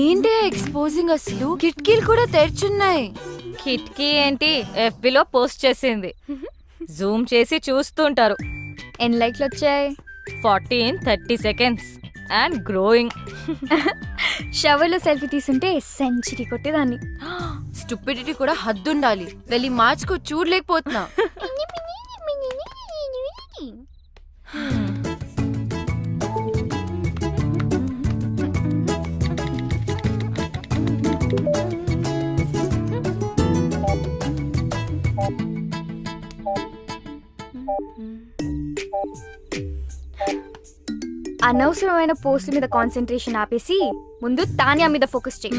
ఏంటి ఎక్స్పోజింగ్, అసలు కిటికీలు కూడా తెరిచున్నాయి. కిటికీ ఏంటి, FB లో పోస్ట్ చేసింది. జూమ్ చేసి చూస్తుంటారు. ఎన్ని లైక్లు వచ్చాయి? 40 in 30 seconds అండ్ గ్రోయింగ్. షవర్లో సెల్ఫీ తీసుంటే సెంచరీ కొట్టేదాన్ని. స్టూపిడిటీ కూడా హద్దుండాలి. వెళ్ళి మార్చుకో, చూడలేకపోతున్నా. అనవసరమైన పోస్ట్ మీద కాన్సన్ట్రేషన్ ఆపేసి ముందు తానియా మీద ఫోకస్ చేయి.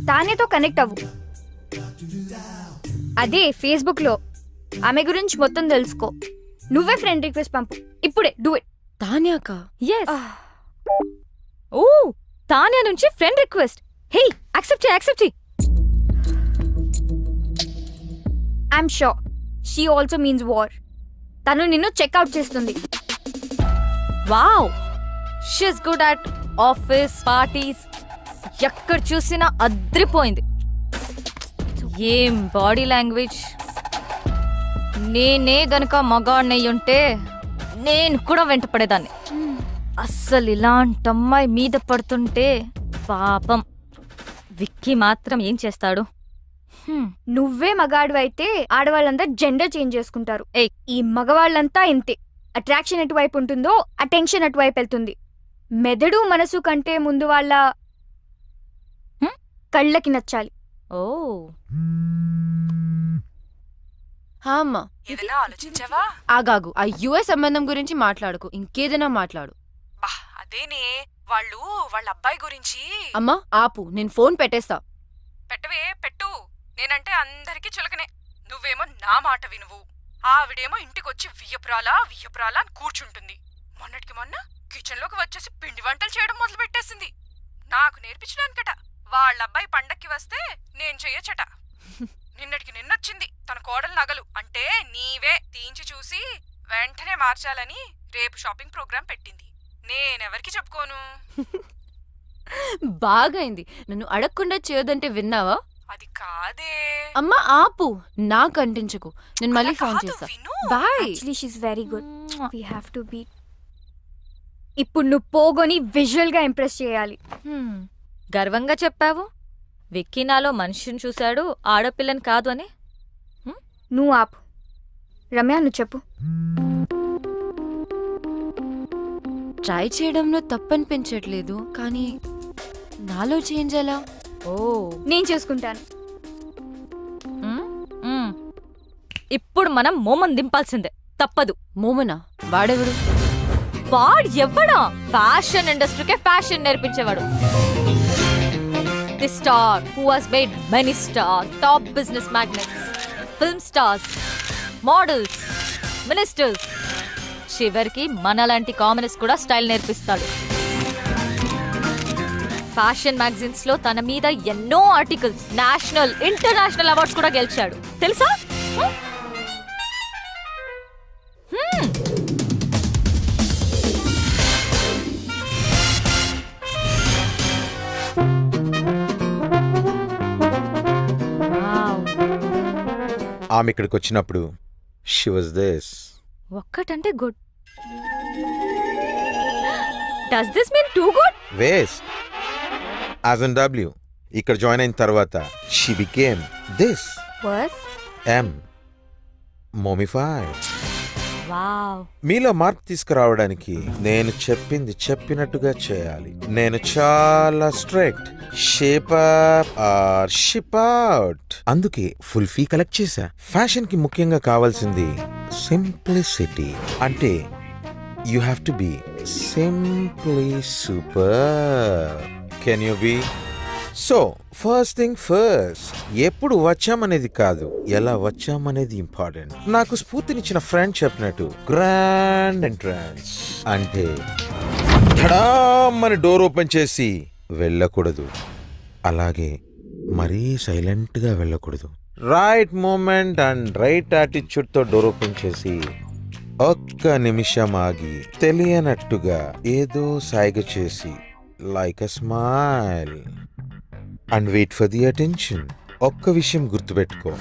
తానియాతో కనెక్ట్ అవ్వు. అదే ఫేస్బుక్ లో ఆమె గురించి మొత్తం తెలుసుకో. నువ్వే ఫ్రెండ్ రిక్వెస్ట్ పంపు ఇప్పుడే. Do it. తాన్యాకా? yes. ఓ, తాన్యా నుంచి ఫ్రెండ్ రిక్వెస్ట్. హే, యాక్సెప్ట్ చేయి. I'm sure she also means war. తను నిన్ను చెక్అవుట్ చేస్తుంది. Wow, she's good at office parties. ఎక్కడ చూసినా అద్రిపోయింది. ఏం బాడీ లాంగ్వేజ్. నేనే గనక మగాడినయ్యుంటే నేను కూడా వెంట పడేదాన్ని. అస్సలు ఇలాంటి అమ్మాయి మీద పడుతుంటే పాపం. విక్కీ మాత్రం ఏం చేస్తాడు? నువ్వే మగాడివైతే ఆడవాళ్ళంతా జెండర్ చేంజ్ చేసుకుంటారు. ఈ మగవాళ్ళంతా ఇంతే. అట్రాక్షన్ ఎటువైపు ఉంటుందో అటెన్షన్ అటువైపు వెళ్తుంది. మెదడు మనసు కంటే ముందు వాళ్ళ కళ్ళకి నచ్చాలి. ఓ, అమ్మా, ఏదైనా ఆలోచించావా? ఆగాగు. ఆ యుఎస్ సంబంధం గురించి మాట్లాడుకు, ఇంకేదైనా మాట్లాడు. అదేనే, వాళ్ళు వాళ్ళ అబ్బాయి గురించి. అమ్మా ఆపు, నేను ఫోన్ పెట్టేస్తా. పెట్టవే, పెట్టు. నేనంటే అందరికీ చులకనే. నువ్వేమో నా మాట వినువు. ఆవిడేమో ఇంటికొచ్చి వియ్యపురాలా అని కూర్చుంటుంది. మొన్నటికి మొన్న కిచెన్లోకి వచ్చేసి పిండి వంటలు చేయడం మొదలు పెట్టేసింది. నాకు నేర్పించడానికట. వాళ్ళబ్బాయి పండక్కి వస్తే నేను చెయ్యొచ్చట. నిన్నటికి నిన్నొచ్చింది తన కోడలు నగలు అంటే నీవే తీయించి చూసి వెంటనే మార్చాలని రేపు షాపింగ్ ప్రోగ్రాం పెట్టింది. నేనెవరికి చెప్పుకోను. బాగైంది. నన్ను అడగకుండా చేయొద్దంటే విన్నావా? అది కాదే. అమ్మా ఆపు, నాకు అంటించకు. నేను మళ్ళీ ఫోన్ చేస్తా. Bye. Actually she is very good. We have to be. ఇప్పుడు నువ్వు పోగొని విజువల్ గా ఇంప్రెస్ చేయాలి. గర్వంగా చెప్పావు. విక్కీ నాలో మనిషిని చూశాడు, ఆడపిల్లని కాదు అని. నువ్వు ఆపు. రమ్య, నువ్వు చెప్పు. ట్రై చేయడంలో తప్పనిపించట్లేదు, కానీ నాలో చేంజ్ ఎలా? ఓ, నేను చేసుకుంటాను. ఇప్పుడు మనం మోమన్ దింపాల్సిందే, తప్పదు. మోమనా? వాడెవడు? వాడు ఎవడా? ఫ్యాషన్ ఇండస్ట్రీకే ఫ్యాషన్ నేర్పించేవాడు. The star who has made many stars, top business magnates, film stars, models, ministers, చివరికి మనలాంటి కామనర్స్ కూడా స్టైల్ నేర్పిస్తాడు. ఫ్యాషన్ మ్యాగజైన్స్ లో తన మీద ఎన్నో ఆర్టికల్స్, నేషనల్ ఇంటర్నేషనల్ అవార్డ్స్ కూడా గెలిచాడు, తెలుసా? ఆమె ఇక్కడికి వచ్చినప్పుడు షీ వాజ్ దిస్. ఒక్కటంటే good. Does this mean too good? Waste. As in W. ఇక్కడ జాయిన్ అయిన తర్వాత she became this. Worse M. Mummified. Wow. మీలో మార్పు తీసుకురావడానికి నేను చెప్పింది చెప్పినట్టుగా చేయాలి. నేను చాలా strict. Shape up or ship out. అందుకే ఫుల్ ఫీ కలెక్ట్ చేశా. ఫ్యాషన్ కి ముఖ్యంగా కావాల్సింది సింప్లిసిటీ. అంటే you have to be simply super. Can you be? So first thing first, ఎప్పుడు వచ్చామనేది కాదు, ఎలా వచ్చామనేది ఇంపార్టెంట్. నాకు స్ఫూర్తినిచ్చిన ఫ్రెండ్ చెప్పినట్టు గ్రాండ్ ఎంట్రన్స్ అంటే ధడామని డోర్ ఓపెన్ చేసి వెళ్ళకూడదు, అలాగే మరీ సైలెంట్ గా వెళ్ళకూడదు. రైట్ మూమెంట్ అండ్ రైట్ యాటిట్యూడ్తో డోర్ ఓపెన్ చేసి ఒక్క నిమిషం ఆగి తెలియనట్టుగా ఏదో సాయిగ చేసి like a smile and wait for the attention. ఒక్క విషయం గుర్తుపెట్టుకో,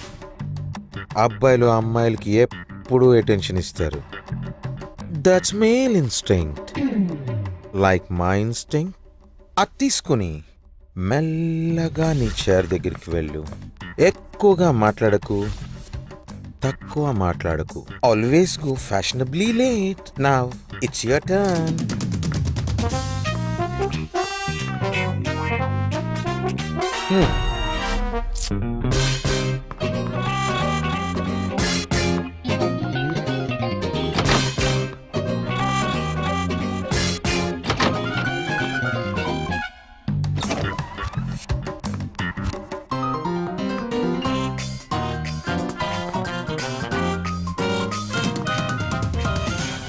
అబ్బాయిలు అమ్మాయిలకి ఎప్పుడూ అటెన్షన్ ఇస్తారు. That's male instinct like my instinct. అది తీసుకుని మెల్లగా నీ చైర్ దగ్గరికి వెళ్ళు. ఎక్కువగా మాట్లాడకు, తక్కువ మాట్లాడకు. Always go fashionably late. Now it's your turn.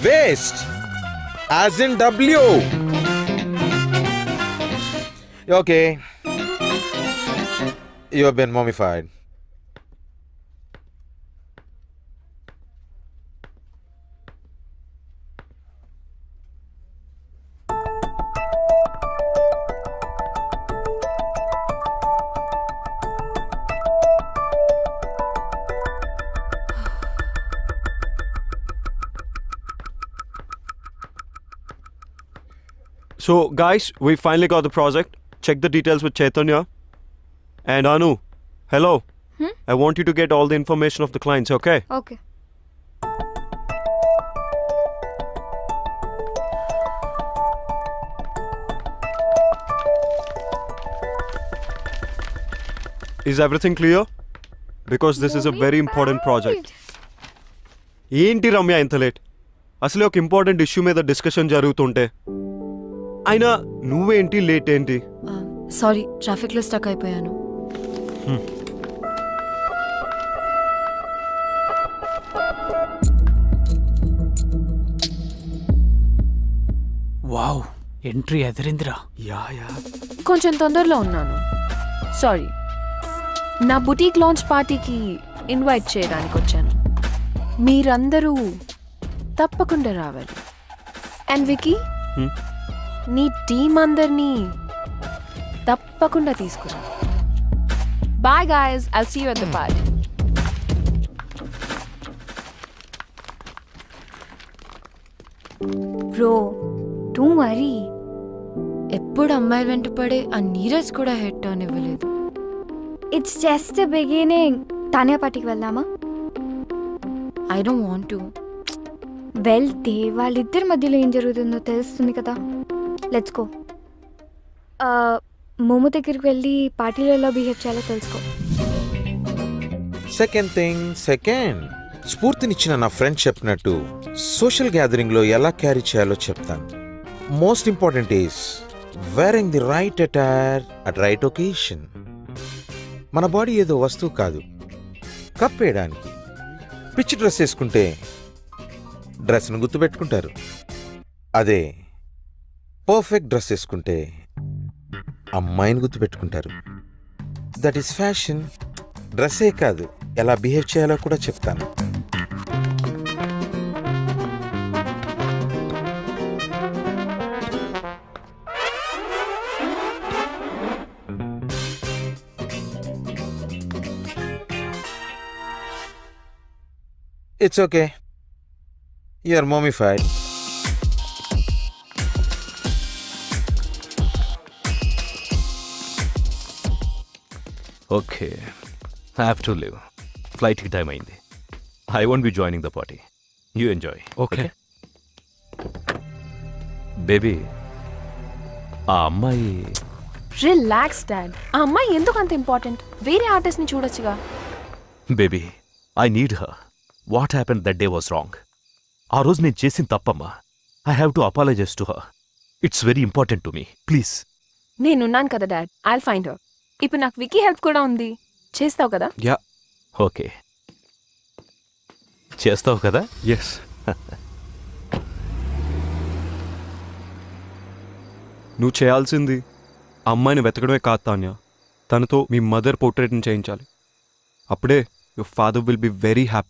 Waste, as in W. Okay. You have been mummified. So, guys, we finally got the project. Check the details with Chaitanya. And Anu, hello. I want you to get all the information of the clients, okay? Okay. Is everything clear? Because this is a very important project. ఏంటి రమ్య ఇంత late? అసలే ఒక important issue మీద discussion జరుగుతుంటే అయినా నువ్వేంటి late ఏంటి? Sorry, ట్రాఫిక్లో స్టక్ అయిపోయాను. Wow, entry ఎదిరిందిరా. యా కొంచెం తొందరలో ఉన్నాను. సారీ. నా బుటీక్ లాంచ్ పార్టీకి ఇన్వైట్ చేయడానికి వచ్చాను. మీరందరూ తప్పకుండా రావాలి. అండ్ వికీ, నీ టీం అందరినీ తప్పకుండా తీసుకురా. Bye guys, I'll see you at the party. Bro, don't worry. ఎప్పుడు అమ్మాయిలు వెంట పడే ఆ నీరజ్ కూడా హెడ్ టర్న్ ఇవ్వలేదు. It's just beginning. తానియా పార్టీకి వెళ్దామా? I don't want to. వెళ్తే వాళ్ళిద్దరి మధ్యలో ఏం జరుగుతుందో తెలుస్తుంది కదా. Let's go. మోమో దగ్గరికి వెళ్ళి పార్టీలో ఎలా బిహేవ్ చేయాలో తెలుసుకో. సెకండ్ స్ఫూర్తినిచ్చిన నా ఫ్రెండ్ చెప్పినట్టు సోషల్ గ్యాదరింగ్లో ఎలా క్యారీ చేయాలో చెప్తాను. Most important is wearing the right attire at right occasion. మన బాడీ ఏదో వస్తువు కాదు, కప్పేయడానికి. పిచ్చి డ్రెస్ వేసుకుంటే డ్రెస్ను గుర్తుపెట్టుకుంటారు. అదే పర్ఫెక్ట్ డ్రెస్ వేసుకుంటే అమ్మాయిని గుర్తుపెట్టుకుంటారు. That is fashion. డ్రెస్సే కాదు, ఎలా బిహేవ్ చేయాలో కూడా చెప్తాను. It's okay. You're mummified. Okay, I have to leave. Flight ki time ayindi. I won't be joining the party. You enjoy. Okay. Baby, ఆ అమ్మాయి రిలాక్స్ డాడ్. ఆ అమ్మాయి ఎందుకు అంత ఇంపార్టెంట్? వేరే ఆర్టిస్ట్ ని చూడొచ్చుగా. Baby, I need her. What happen that day was wrong. ఆ రోజు నేను చేసింది తప్పమ్మా. I have to apologise to her. It's very important to me. Please. నేనున్నాను కదా డాడ్, ఐల్ ఫైండ్ హర్. ఇప్పుడు నాకు వికీ హెల్ప్ కూడా ఉంది. చేస్తావు కదా? యా. ఓకే, చేస్తావు కదా? ఎస్. నువ్వు చేయాల్సింది అమ్మాయిని వెతకడమే కాదు తాన్య, తనతో మీ మదర్ పోర్ట్రేట్ని చేయించాలి. అప్పుడే your father will be very happy.